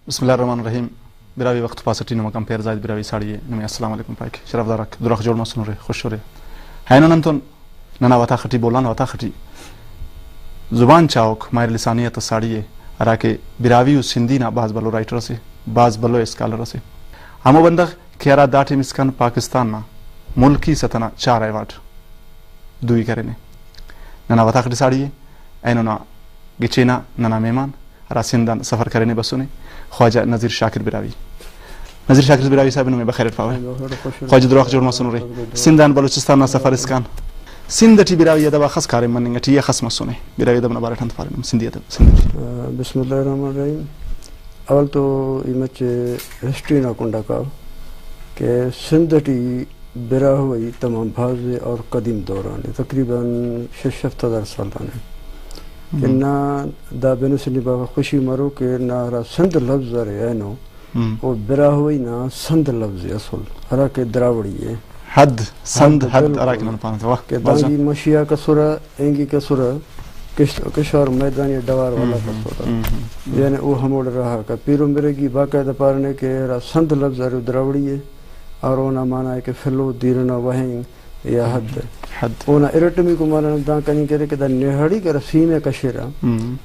بسم الله الرحمن الرحیم. براوی وقت پاسٹی نو کم پیر زائد براوی ساڑی نمی السلام علیکم پاک شرف دارک درخ جوڑ مسنور خوش رے ہینو ننتون ننا وتا خٹی بولان وتا خٹی زبان چاوک مایر لسانیت ساڑی ارا کے براوی سندھی نا بعض بلو رائٹر سے بعض بلو اسکالر سے ہمو بندق کھیرا داٹی مسکن پاکستان نا ملکی ستنا 4 ایوارڈ دوئی کرے نے ننا وتا خٹی ساڑی اینو نا گچینا ننا مہمان ارا سندان سفر کرے نے بسونے خواجہ نذیر شاکر براوی. نذیر شاکر براوی صاحب نو میں بخیر پاوے خواجہ درخ جوڑ مسنور سندان بلوچستان نا سفر اسکان سندٹی براوی دبا خاص کارے مننگ ٹی خاص مسونے براوی دبنا بارے ٹھن فارم سندھی ادب بسم اللہ الرحمن الرحیم. اول تو ایمچ ہسٹری نا کنڈا کا کہ سندٹی براوی تمام بھاز اور قدیم دوران تقریباً 6-7 سال کہ نہ دا بینو سنی بابا خوشی مرو کہ نہ را سند لفظ رہے اینو اور براہوئی نہ سند لفظ اصل ہرا کے دراوڑی ہے حد سند حد ارا کے من پانت واہ کہ دانگی مشیہ کا سورہ انگی کا سورہ کشور میدانی ڈوار والا کا سورہ یعنی وہ ہموڑ رہا کہ پیرو مرگی باقاعدہ پارنے کے را سند لفظ رہے دراوڑی ہے اور اونا مانا ہے کہ فلو دیرنا وہیں یا حد اونا ارٹمی کو مانا دان کنی کرے کہ دا نہڑی کر سیم کشیرہ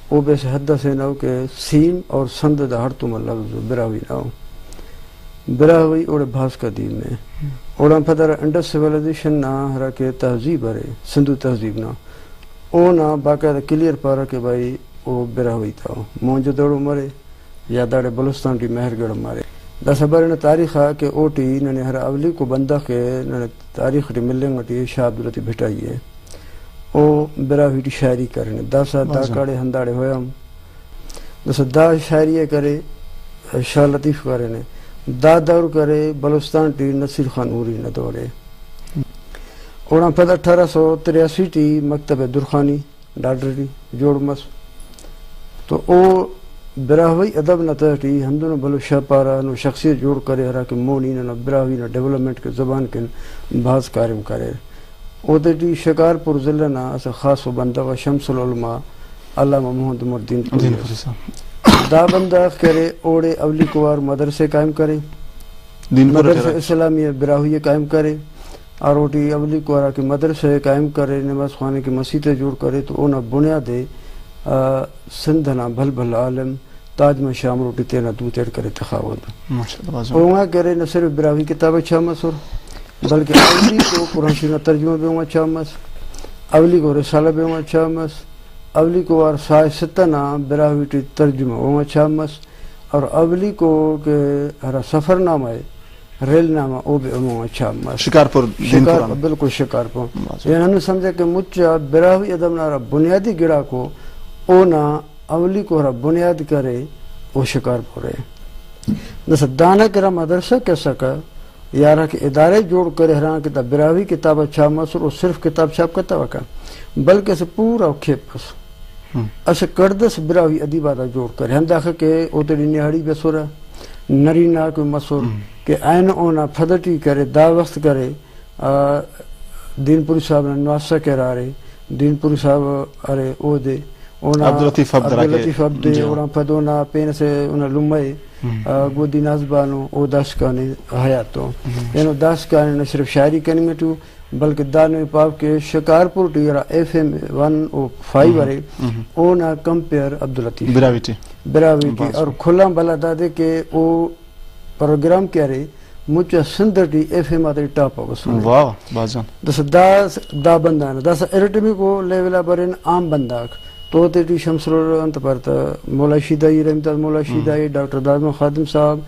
او بیسے حد سے ناو کہ سیم اور سند دا ہر تم لفظ براوی ناو براوی اوڑے بھاس کا دین میں اوڑا پدر انڈر سیولیزیشن نا ہرا کہ تہذیب ہے سندھو تہذیب نا اونا باقاعدہ کلیر پارا کہ بھائی او براوی تاو مونجو دوڑو مرے یا داڑے بلوستان ٹی مہر گڑ مارے دا سبر نے تاریخ ہے کہ اوٹی نے ہر اولی کو بندہ کے نے تاریخ ٹی ملیں گٹی شاہ عبداللطیف بھٹائی ہے او براوی ٹی شاعری کرنے دا سا دا کاڑے ہنداڑے ہویام دا دا شاعری کرے شاہ لطیف کرنے دا دور کرے بلوستان ٹی نصیر خان اوری نہ دوڑے اوڑا پھر 1883 ٹی مکتب درخانی ڈاڈر ٹی جوڑ مس تو او براہوی ادب نہ تہٹی ہندو بلو شاہ پارا نو شخصیت جوڑ کرے ہرا کہ مونی نہ براہوی نہ ڈیولپمنٹ کے زبان کے بھاز کارم کرے او دٹی شکارپور ضلع نا اس خاص و بندہ و شمس العلماء علامہ محمد عمر دین دا بندہ کرے اوڑے اولی کوار مدرسے قائم کرے مدرسہ اسلامیہ براہوی قائم کرے اور اوٹی اولی کوارا کے مدرسے قائم کرے نماز خانے کی مسجدیں جوڑ کرے تو اونا بنیادے سندھنا بھل بھل عالم تاج میں شام روٹی تینا دو تیڑ کرے تخاوت اونگا کرے نہ صرف براوی کتاب اچھا مسور بلکہ اولی کو قرآن شریف ترجمہ بھی اونگا اچھا مس اولی کو رسالہ بھی اونگا اچھا مس اولی کو وار سائے ستنا براوی ٹی ترجمہ اونگا اچھا مس اور اولی کو کہ ہرا سفر نامہ ہے ریل نامہ او بھی اونگا اچھا مس شکارپور بالکل شکارپور یعنی ہم نے سمجھا کہ مجھا براوی ادب نارا بنیادی گڑا کو اونا اولی کو رہا بنیاد کرے او شکارپور ہے جیسا دانا کرا مدرسہ کیسا کا یارا کہ ادارے جوڑ کرے ہران کتا براوی کتاب اچھا مصر اور صرف کتاب چھاپ کرتا وکا بلکہ اسے پورا کھیپ پس اسے کردس براوی ادیبادا جوڑ کرے ہم داخل کہ او تیری نہاڑی بسورا نرینا کوئی مسور کہ این اونا پھدٹی کرے دا وقت کرے دین پوری صاحب نے نواسا کرا رہے دین پوری صاحب ارے او دے عبداللطیف عبدے اوڑا پھدونا پین سے اونا لمبائی گودی نازبانو او داسکانے حیاتوں یعنی داسکانے نہ صرف شاعری کرنے میں تو بلکہ دانوی پاپ کے شکارپور ٹی FM 105 ورے اونا کمپیر عبداللطیف براوی ٹی اور کھلا بلا دادے کہ او پروگرام کیا رہے مجھے سندر ٹی FM آتے ٹاپ آگا سنے واہ بازان دا بندانا دا سا ارٹمی کو لیولا برین عام بنداک تو تی شمس انت پرتا مولا شیدائی رحمت مولا شیدائی ڈاکٹر دادم خادم صاحب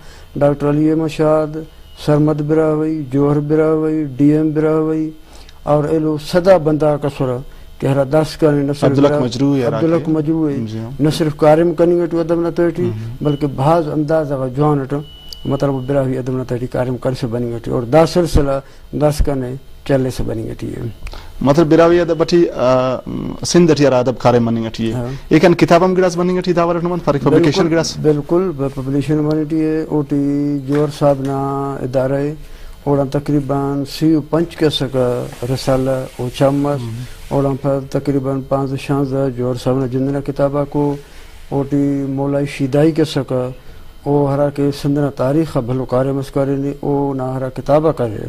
ڈاکٹر علی مشاد سرمد براوی جوہر براوی DM براوی اور ایلو صدا بندہ کا سورا کہ ہرا داس کرنے نہ صرف عبداللہ مجروع نہ صرف کارم کرنی گٹو ادب نہ تیٹی بلکہ بعض انداز اگر جوان اٹھا مطلب براوی ادب نہ تیٹی کارم کر سے بنی گٹی اور دا سلسلہ داس کرنے چلے سے بنی گٹی ہے مطلب براوی ادب بٹی سندھ ادب کارے مننگ اٹھی ہے ایکن کتابم گڑاس مننگ اٹھی داور نمن فرق پبلیکیشن گڑاس بالکل پبلیشن منٹی ہے اوٹی جوہر صاحب نا ادارہ ہے اوڑا تقریباً 35 کے سکا رسالہ او چامس اوڑا پر تقریباً 5-6 جوہر صاحب نے جندنا کتابہ کو اوٹی مولا شیدائی کے سکا او ہرا کے سندنا تاریخ بھلو کارے مسکارے نے او نہ ہرا کتابہ کرے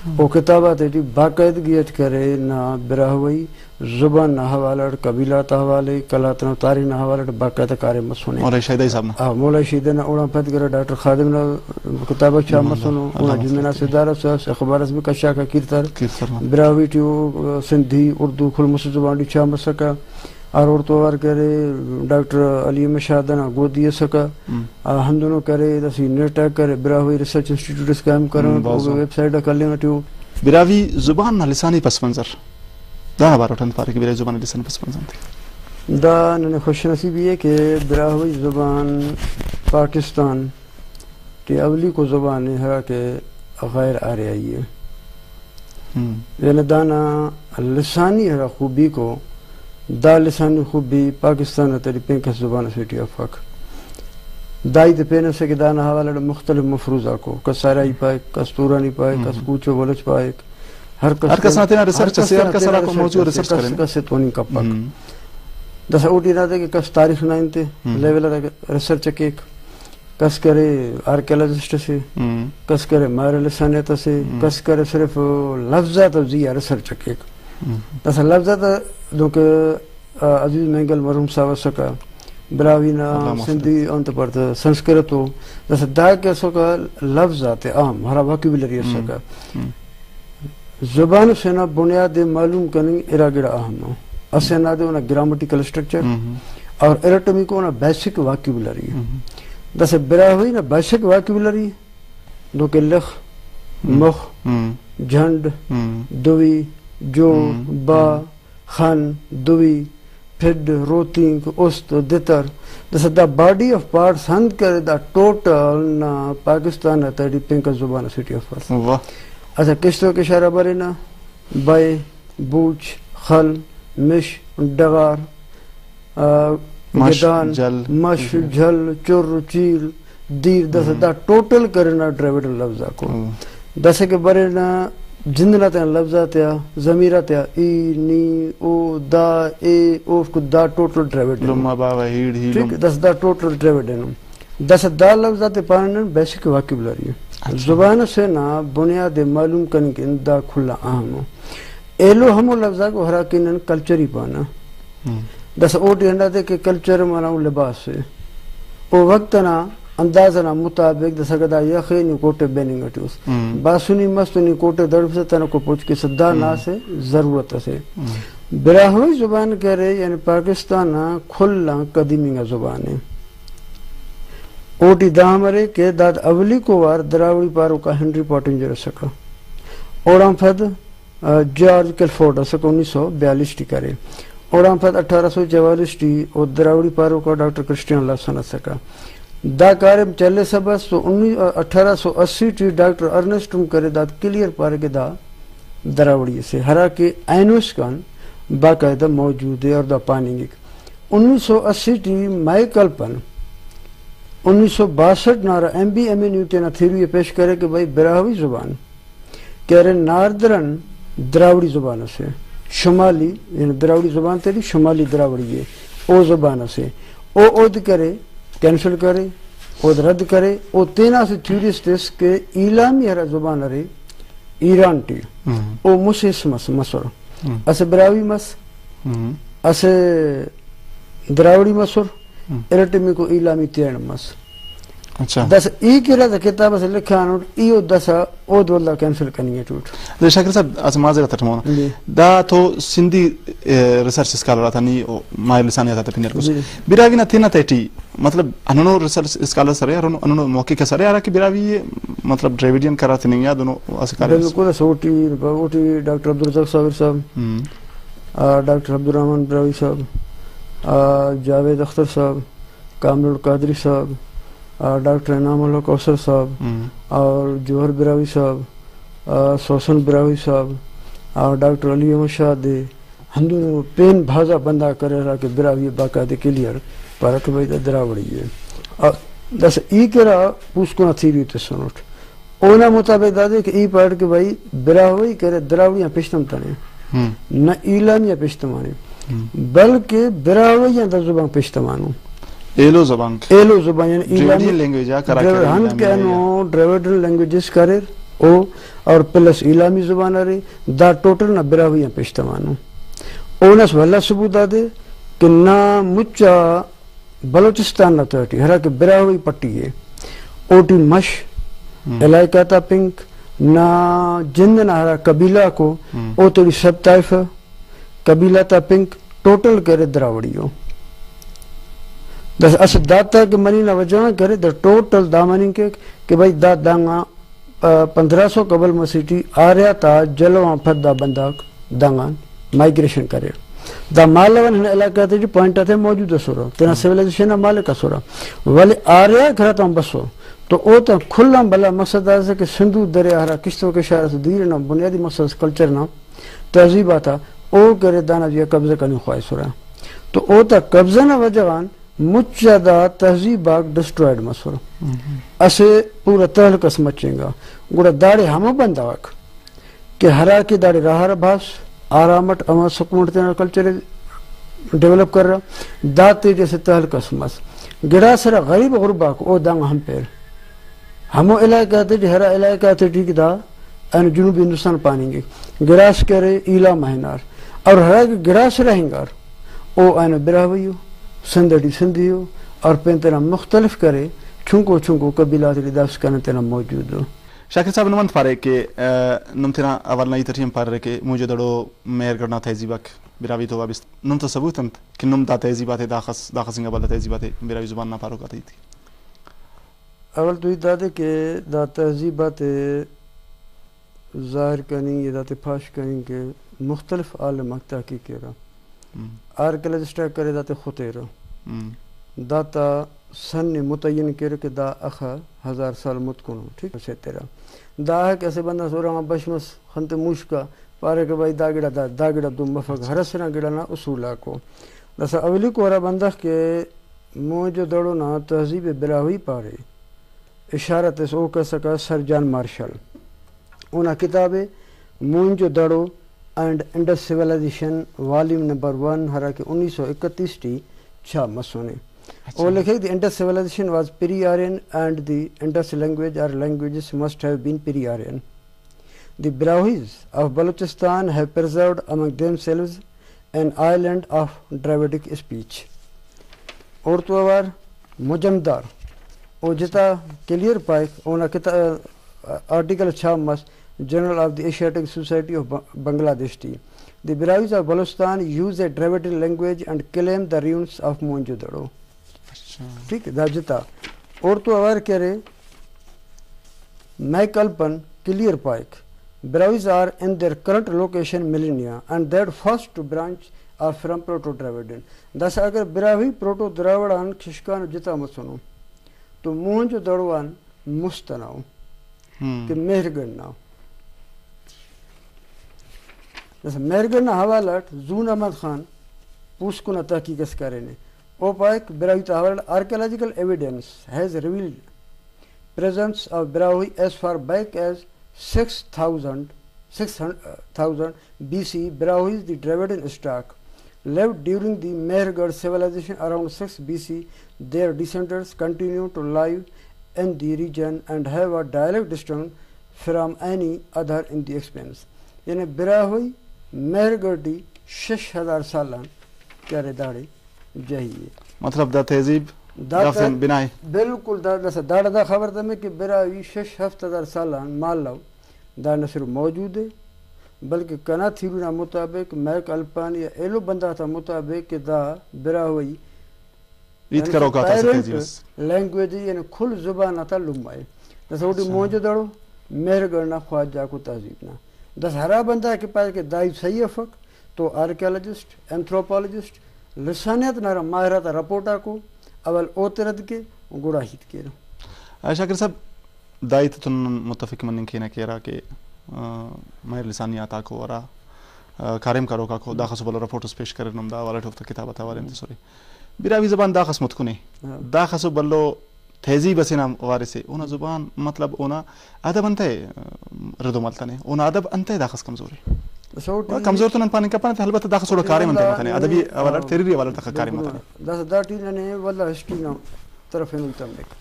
او کتابہ تیٹی باقاعدگیت کرے نہ براہوئی زبان نہ حوالہ قبیلات حوالے کلاتنا تاریخ نہ حوالہ باقاعدہ کارے مسونے مولا شہیدائی صاحب نا مولا شہیدنا اوڑا پت کرے ڈاکٹر خادم نا کتابہ چاہ مسونو اونا جمعنا سدارہ ساس اخبارس بھی کشا کا کیرتر براہوئی ٹیو سندھی اردو کھل مسلم زبان ڈی چاہ مسکا اور اردو کرے ڈاکٹر علی مشاہدنا گودی سکا ہم دونوں کرے دسی نیٹ کرے براہوئی ریسرچ انسٹیٹیوٹس قائم کرن ویب سائٹ کلے ٹیو براوی زبان نہ لسانی پس منظر دا بار اٹھن پارے کہ براوی زبان لسانی پس منظر دا نے خوش نصیبی ہے کہ براہوئی زبان پاکستان کی اولی کو زبان ہے کہ غیر آریائی ہے یعنی دانا لسانی ہے خوبی کو دا لسانی خوبی پاکستان تری پینکس زبان سیٹی افاق دائی دے پینے سے کہ دانا حوالہ مختلف مفروضہ کو کس سارائی پائے کس تورانی پائے کس کوچو ولچ پائے ہر کس ناتینا ریسرچ سے ہر کس سارا کو موضوع ریسرچ کریں کس سے تونی کپ پاک دسا اوٹی نہ دے کہ کس تاریخ نائنتے لیول ریسرچ کیک کس کرے آرکیولوجسٹ سے کس کرے ماہر لسانیت سے کس کرے صرف لفظات وزیہ ریسرچ کیک دسا لفظات دو کہ عزیز مینگل مرحوم صاحب سکا براوینا سندھی انت پڑھتا سنسکرتو دسا دا کہ سکا لفظات عام ہرا واکیبلری سکا زبان سے نا بنیاد معلوم کرنی اراگڑا اہم نو اسے نا دے انہا گرامیٹیکل سٹرکچر اور ایرٹمی کو انہا بیسک واکیبلری دسا براہوئی نا بیسک واکیبلری دو کہ لخ مخ جھنڈ دوی جو با خان دوی پھڈ روتینگ است دتر دسا دا باڈی آف پارٹس ہند کرے دا ٹوٹل نا پاکستان تیڑی پینکا زبان سٹی آف پارٹس اچھا کشتوں کے شارہ بارے نا بائے بوچ خل مش ڈغار گدان مش جھل چر چیل دیر دسا دا ٹوٹل کرے نا ڈرائیوڈ لفظہ کو دسا کے بارے نا جندنا تینا لفظات یا ضمیرات یا ای نی او دا اے اوف کو دا ٹوٹل ڈرائیوڈ لما باوا ہیڈ ہی ٹھیک دس دا ٹوٹل ڈرائیوڈ ہے دس دا لفظات پانن بیسک واکیبلری ہے زبان سے نا بنیاد معلوم کرنے کے دا کھلا اہم ہو ایلو ہمو لفظات کو حراکینن کلچری پانا دس اوٹی ہنڈا دے کہ کلچر مناؤ لباس ہے او وقت نا اندازنا مطابق دسا گدا یخینی کوٹے بیننگ اٹیوس باسونی مستونی کوٹے درب سے تنہ کو پوچھ کے صدا نا سے ضرورت سے براہوئی زبان کہہ رہے یعنی پاکستان کھلا قدیمی زبان ہے اوٹی دا ہمارے کہ داد اولی کو وار دراوڑی پارو کا ہنری پوٹنجر سکا اوڑام فد جارج کلفورڈ سکا 1942 ٹی کرے اوڑام فد 1844 ٹی اور دراوڑی پارو کا ڈاکٹر کرسٹین اللہ سنت سکا دا کارم چلے سبس تو 1880 ٹی ڈاکٹر ارنسٹم کرے داد کلیر پارے کے دا دراوڑی سے ہرا کے اینوس کان باقاعدہ موجود ہے اور دا پانی گک 1980 ٹی مائیکل پن 1962 نارا ایم بی ایم نیوٹینا تھیوری پیش کرے کہ بھائی براہوئی زبان کہہ رہے ناردرن دراوڑی زبان سے شمالی یعنی دراوڑی زبان تیری شمالی دراوڑی ہے او زبان سے او عود کرے کینسل کرے عود رد کرے او تینا سے تھیوریسٹس کے ایلامی ہرا زبان رہے ایران ٹی او مسیس مس مصر اسے براوی مس اسے دراوڑی مصر ارٹمی کو ایلامی تیرن مس دس ای کی رہا کتاب سے لکھا نوٹ ایو دسا او دولا کینسل کرنی ہے ٹوٹ نظیر شاکر صاحب از معذرت ترجمہ دا تو سندھی ریسرچ اسکالر آتا نہیں ماہر لسانی آتا پینر کو براوی نہ تھینا تیٹی مطلب انہوں ریسرچ اسکالر سرے انہوں موقع کے سرے آرہا کہ براوی مطلب ڈریویڈین کرا تھی نہیں یا دونوں اسکالر بالکل اوٹی ڈاکٹر عبدالرزاق صابر صاحب ڈاکٹر عبدالرحمن براوی صاحب جاوید اختر صاحب کامل القادری صاحب ڈاکٹر انعام اللہ کوثر صاحب اور جوہر براوی صاحب سوسن براوی صاحب اور ڈاکٹر علی احمد شاہ دے ہندو پین بھازا بندہ کرے رہا کہ براوی باقاعدہ کلیئر پارک بھائی دراوڑی ہے دس ای کرا پوسکونا تھیری تے سنوٹ اونا مطابق دادے کہ ای پارٹ کے بھائی براوی کرے دراوڑیاں پیشتم تانے نہ ایلامیاں پیشتمانے بلکہ براویاں در زبان پیشتمانوں ایلو زبان ایلو زبان یعنی ڈریویڈین لینگویج ہے ہم کے انو ڈریویڈین لینگویجز کرے او اور پلس ایلامی زبان رہی دا ٹوٹل نہ براہوی پیشتمانو اونس ولا ثبوت دے کہ نہ مچا بلوچستان نہ ترٹی ہرا کہ براہوی پٹی ہے اوٹی مش علاقہ تا پنک نہ جند نہ ہرا قبیلہ کو او تیری سب طائفہ قبیلہ تا پنک ٹوٹل کرے دراوڑیو دس اس داتا کہ منی نہ وجہ کرے دا ٹوٹل دامنی کے کہ بھائی دا دانگا 1500 قبل مسیٹی آریا تا جلوان پھر دا بنداک دانگان مائگریشن کرے دا مالوان ہن علاقہ تے جو پوائنٹ آتے موجود سورا تینا سیولیزیشن مالکا سورا ولی آریا گھرتا ہم بسو تو او تا کھلا بلا مقصد آتا کہ سندھو دریا ہرا کشتوں کے شہر سے دیر نا بنیادی مقصد کلچر نا تہذیب آتا او کرے دانا جیا قبضہ کرنی خواہی سورا تو او تا قبضہ نا وجوان مجھدا تہذیب باغ ڈسٹرائڈ مسور اسے پورا تہلکس مچیں گا گوڑا داڑے ہمیں بنداک کہ ہرا کی داڑے راہ بھاس آرامت اما سکونٹ تینا کلچر ڈیولپ کر رہا داتے جیسے تہلکس مس گڑا سرا غریب غرباک او دانگ ہم پیر ہمو علاقہ تے جو ہرا علاقہ تے ٹھیک دا ان جنوبی ہندوستان پانیں گے گراس کرے ایلا مہنار اور ہرا کہ گراس رہیں گار او این براہویو سندڑی سندھیو اور پین تینا مختلف کرے چھنکو چھنکو قبیلات ردافس کرنے تینا موجود ہو شاکر صاحب نمانت پارے کہ نم تینا اول نئی ترہیم پارے کہ مجھے دڑو میر گرنا تہذیبک براوی تو وابست نم تو ثبوت انت کہ نم دا تہذیبات داخس انگا بلد تہذیبات براوی زبان نہ پارو کاتی تھی اول تو ہی دادے کہ دا تہذیبات ظاہر کرنی یا دا پاش کرنی کہ مختلف عالم تحقیق رہا آرکیولوجسٹ کرے داتے خطے رہا داتا سن متعین کرے کہ دا اخا 1000 سال متکنو ٹھیک ہے تیرا دا ہے کہ ایسے بندہ سو رہا بشمس خنت موشکا پارے کہ بھائی دا گڑا دو مفق ہرسنا گڑا نا اصولا کو دسا اولی کو رہا بندہ کہ موجو دڑو نا تہذیب براہوی پارے اشارت اس او کہہ سکا سر جان مارشل اونا کتاب Mohenjo Daro and Indus civilization volume number 1 ہرا کہ 1931 ٹی چھا مسونے اور لکھے the Indus civilization was pre-Aryan and the Indus language or languages must have been pre-Aryan. The Brahuis of Balochistan have preserved among themselves an island of Dravidic speech. اور تو اوار مجمدار او جتا کلیئر پائک اونا آرٹیکل چھا مس Journal of the Asiatic Society of Bangladesh tea. The Brahuis of Balochistan use a Dravidic language and claim the ruins of Mohenjo-daro. ٹھیک ہے داجتا اور تو اوار کہہ رہے میکلپن clear پائک Brahuis are in their current location millennia and that first branch are from Proto-Dravidian. دس اگر Brahui proto دراوڑان کشکان جتا مسنو تو موہنجو-دڑوان مستناؤ کہ مہرگڑنا جیسے مہرگڑنا حوالات زون احمد خان پوسکونا تحقیق اس کرنے او پائک Brahui تحوال archaeological evidence has revealed presence of Brahui as far back as 6,000 BC. Brahuis, the Dravidian stock, lived during the Mehrgarh civilization around 6 BC. Their descendants continue to live in the region and have a dialect distinct from any other in the expanse. یعنی براہوی مہرگڑی 6,000 سالان کیا داڑے جائیے مطلب دا تہذیب دافن بنائے بالکل داڑا دا خبر تھا میں کہ براہوی 6,000 سالان مال لو دا نہ صرف موجود ہے بلکہ کنا تھیرونا مطابق میک الپان یا ایلو بندہ تھا مطابق کہ دا براہوی ایت کرو کا تھا تہذیب لینگویج یعنی کھل زبان آتا لمائے جیسا ہوتی موجود دڑو مہرگڑنا خواجہ کو تہذیبنا دس ہرا بندہ کے پاس کہ دائی صحیح فق تو آرکیالوجسٹ اینتھروپولوجسٹ لسانیت نارا ماہرات رپورٹا کو اول اوترد کے گوڑا ہیت کے رہا شاکر صاحب دائی تن متفق منن کینا کہہ رہا کہ ماہر لسانیات آکو ورا کارم کارو کاکو دا خصو بلو رپورٹس پیش کرنم دا والا ٹھوکتا کتابتا والا انتصوری براوی زبان دا خص متکنے دا خصو بلو تہذیب اسے نام وارثے اونا زبان مطلب اونا ادب انتے ردو ملتا نے اونا ادب انتے دا خص کمزوری کمزور تو نپانی کپان تھا البتہ داخل سوڑا کاری منتے متنے ادبی والا تھیری والا تھا کاری متنے دس داٹی نے والله ہسٹری نا طرف ہے تملک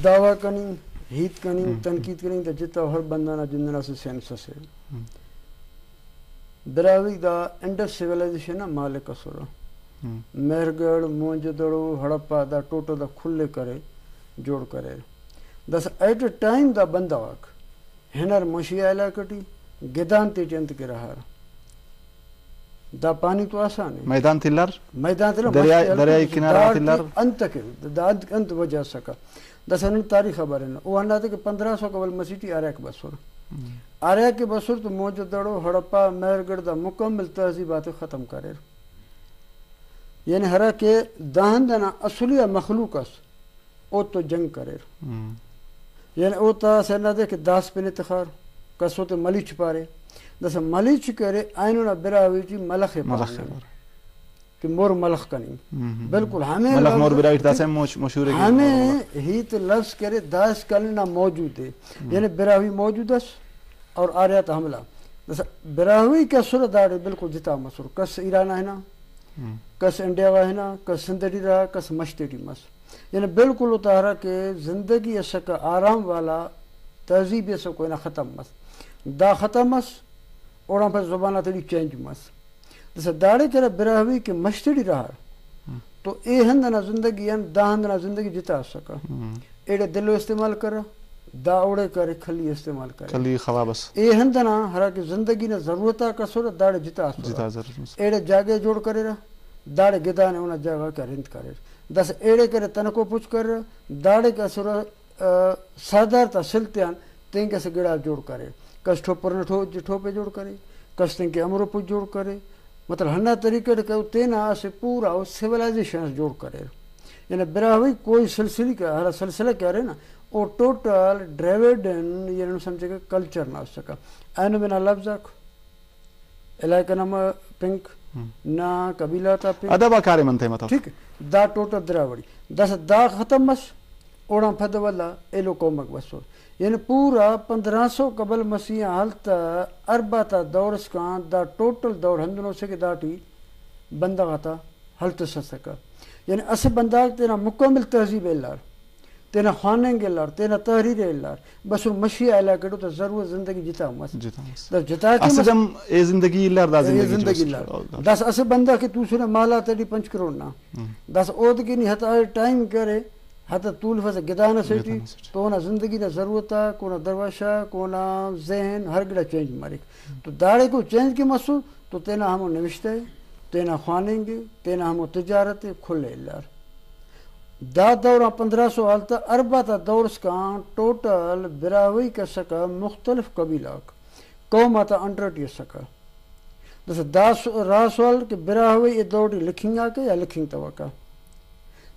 دعویٰ کنی ہیت کنی تنقید کنی تو جتا ہر بندہ نا جندنا سے سینسس ہے براوی دا انڈس سیولائزیشن نا مالک سورا مہرگڑھ موہنجودڑو ہڑپا دا ٹوٹل دا کھلے کرے جوڑ کرے دس ایٹ اے ٹائم دا بندہ واک ہنر مشیا علاقٹی گدان تے چنت کے رہا دا پانی تو آسان ہے میدان تلار دریائے کنارہ تلار انت کے دا انت وجہ سکا دس انہوں تاریخ خبر ہے نا وہ اندازہ کہ 1500 قبل مسیٹی آریا کے بسور آریا کے بسور تو موہنجودڑو ہڑپا مہرگڑھ دا مکمل تہذیبات ختم کرے یعنی ہرا کہ دہندنا اصلی مخلوق اس او تو جنگ کرے یعنی او تا سینا دے کہ داس پہ نتخار کسو تے ملیچ پارے دس ملیچ کرے آئینونا براوی چی ملخ پارے کہ مور ملخ کنی بالکل ہمیں ملخ مور براوی داسے مشہور ہے ہمیں ہیت لفظ کرے داس کلنا موجود ہے یعنی براوی موجود اس اور آریات حملہ دس براوی کا سر داڑے بالکل جتا مسور کس ایران ہے نا کس انڈیا ہے نا کس سندری رہا کس مشتری مس یعنی بالکل اتارا کہ زندگی ایسا کا آرام والا تہذیب ایسا کوئی نہ ختم مس دا ختم مس اور ہم پر زبانہ تیری چینج مس جیسے داڑے کرے براہوی کے مشتری رہا تو اے ہندنا زندگی دا ہندنا زندگی جتا سکا ایڈے دلو استعمال کرا دا اوڑے کرے کھلی استعمال کرے کھلی خوا بس اے ہندنا ہرا کہ زندگی نے ضرورتا کا سورا داڑے جتا سکا ایڈے جاگے جوڑ کرے رہا داڑے گدانے انہا جاگہ کا رند کرے دس ایڑے کرے تنکو پوچھ کر داڑے کا سورا سادار تا سلطیان تین کے سے گڑا جوڑ کرے کس ٹھوپر ٹھوپے جوڑ کرے کس تین کے امرو پوچھ جوڑ کرے مطلب ہنہ طریقے کہ تینا سے پورا سیولائزیشن جوڑ کرے یعنی براہوی کوئی سلسلی کا ہر سلسلہ کیا رہے نا وہ ٹوٹل ڈریویڈن یعنی سمجھے کہ کلچر نہ سکا اینو بنا لفظ علاقہ نام پنک نہ قبیلہ تا پنک ادبا کاری منتے مطلب ٹھیک دا ٹوٹل دراوڑی دس دا ختم بس اوڑا پھد والا ایلو کومک بسو یعنی پورا 1500 قبل مسیح حالتا اربا تا دورس کان دا ٹوٹل دور ہندنوں سے کہ داٹی بندہ غاتا حلت سکا یعنی اس بندہ تینا مکمل تہذیب اللہ تینا خواننگ اللہ تینا تحریر اللہ بس وہ مشیع اللہ کڑو تو ضرور زندگی جتا مس جتا کہ اس جم اے زندگی اللہ دا زندگی اللہ دس اس بندہ کہ تو سنے مالا تیری 5 کروڑ نا دس اود کی نہیں حتی ٹائم کرے حتی طول فضا گدانا سیٹی تو اونا زندگی دا ضرورتا کونا درواشا کونا ذہن ہر گڑا چینج مارک تو داڑے کو چینج کے مسو تو تینا ہمو نوشتے تینا خواننگ تینا ہمو تجارت کھلے اللہ دا دورہ 1500 حالتا اربا تا دورس کان ٹوٹل براوی کا سکا مختلف قبیلہ قوماتا انڈرٹی سکا جیسے دا راہ سوال کہ براوی یہ دوڑی لکھنگا کے یا لکھنگ توقع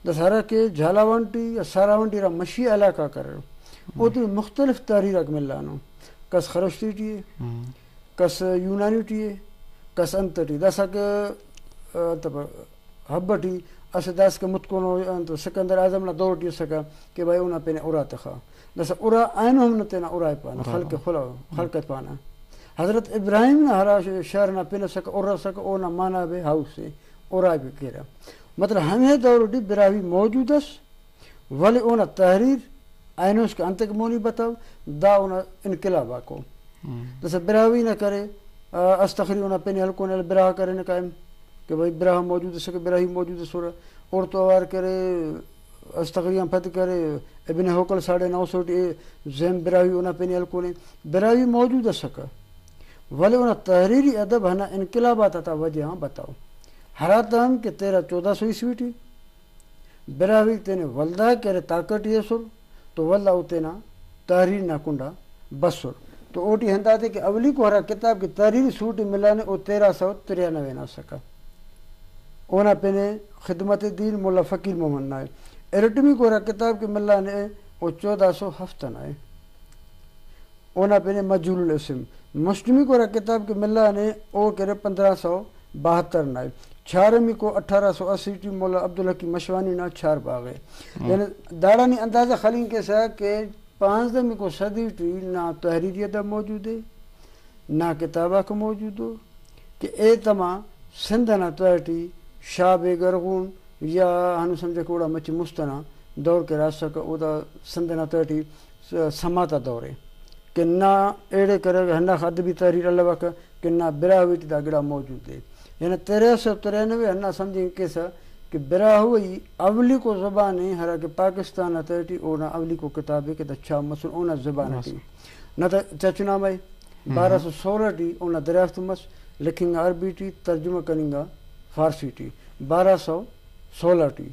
دسہرا کے جھالاوانٹی یا ساراوانٹی را مشیع علاقہ کر رہے وہ تو مختلف تحریرک ملانو کس خرشتی ٹیے کس یونانی ٹیے کس انتٹی دسا کہ حبٹی اسے داس کے متکونو سکندر اعظم نہ دوڑ ٹی سکا کہ بھائی انہا پینے اورا تخا دسا اورا آئینو ہم نتینا اورا پانا خلق پانا حضرت ابراہیم نہ ہرا شہر نہ پینے سکا اورا سکا اونا مانا بے ہاؤس سے اورا بھی کہہ مطلب ہمیں دور ڈی براوی موجود اس ولی اونا تحریر آئینوس کے انتک مونی بتاو دا اونا انقلاب آکو جیسے براوی نہ کرے استخری اونا پینی حلقوں نے براہ کرے نہ قائم کہ بھائی براہ موجود ہے براہی موجود ہے سورہ اور تو آوار کرے استخریاں پھت کرے ابن حوکل 950 زیم براہی اونا پینی حلقوں نے براہی موجود ہے سکا ولی اونا تحریری ادب ہنا انقلابات تا وجہ ہاں بتاو حراتا ہم کہ تیرا 1400 عیسوی ٹی براوی تینے ولدہ کرے طاقت یہ سر تو ولدہ او تینا تحریر نہ کنڈا بس سر تو اوٹی ہندا تھے کہ اولی کو ہرا کتاب کی تحریری سوٹی ملانے او 1393 نہ سکا اونا پینے خدمت دین مولا فقیر محمد نائے ارٹمی کو ہرا کتاب کی ملانے او 1407 نائے اونا پینے مجہول الاسم مسلمی کو ہرا کتاب کی ملانے او کرے 1572 نائے چھارمی کو 1880 ٹی مولا عبدالحقی مشوانی نا چھار باغے یعنی داڑانی اندازہ خلین کے ساتھ کہ 15 کو صدی ٹی نا تحریری ادب موجود ہے نہ کتابہ کا موجود ہو کہ اے تما سندھنا توٹی شاب گرغون یا ہنو سمجھے کوڑا مچ مستنا دور کے راستہ کا اودا سندھنا توٹی سماتا دورے کہ نہ ایڑے کرے ہنہ ادبی تحریر اللہ کہ نہ براہوی دا گڑا موجود ہے یعنی 1393 ہنہ سمجھیں کیسا کہ براہوئی اولی کو زبان ہے ہرا کہ پاکستان تحٹی اونا اولی کو کتاب ہے کہ اچھا مسل اونا زبان ہے نہ تو چچنا میں 1216 ٹی اونا دریافت مس لکھیں گا عربی ٹی ترجمہ کریں گا فارسی ٹی 1216 ٹی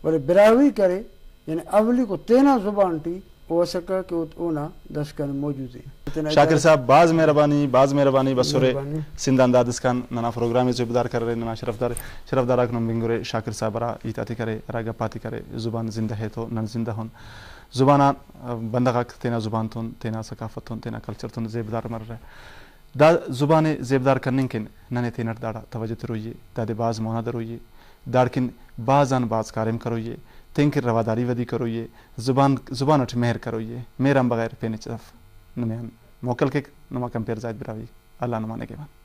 اور براہوی کرے یعنی اولی کو 13 زبان ٹی ہو سکا کہ اونا دستکان موجود ہے. شاکر صاحب باز مہربانی بسورے سندھان دادسکان ننا پروگرامی زبدار کر رہے ننا شرفدار اکنم بنگورے شاکر صاحب را ایتاتی کرے را گپاتی کرے زبان زندہ ہے تو نن زندہ ہون زبانا بندغاک تینا زبان تون تینا ثقافت تون تینا کلچر تون زیبدار مر رہے دا زبان زیبدار کرنے کے ننے تینر داڑا توجہ تروئیے دادے باز مونا دروئیے داڑکن بازان باز کارم کروئیے تینکر رواداری ودی کروئیے زبان اٹھ مہر کروئیے میرم بغیر پینے چرف نمیان موکل کے نما کمپیر زائد براوی اللہ نمانے کے بعد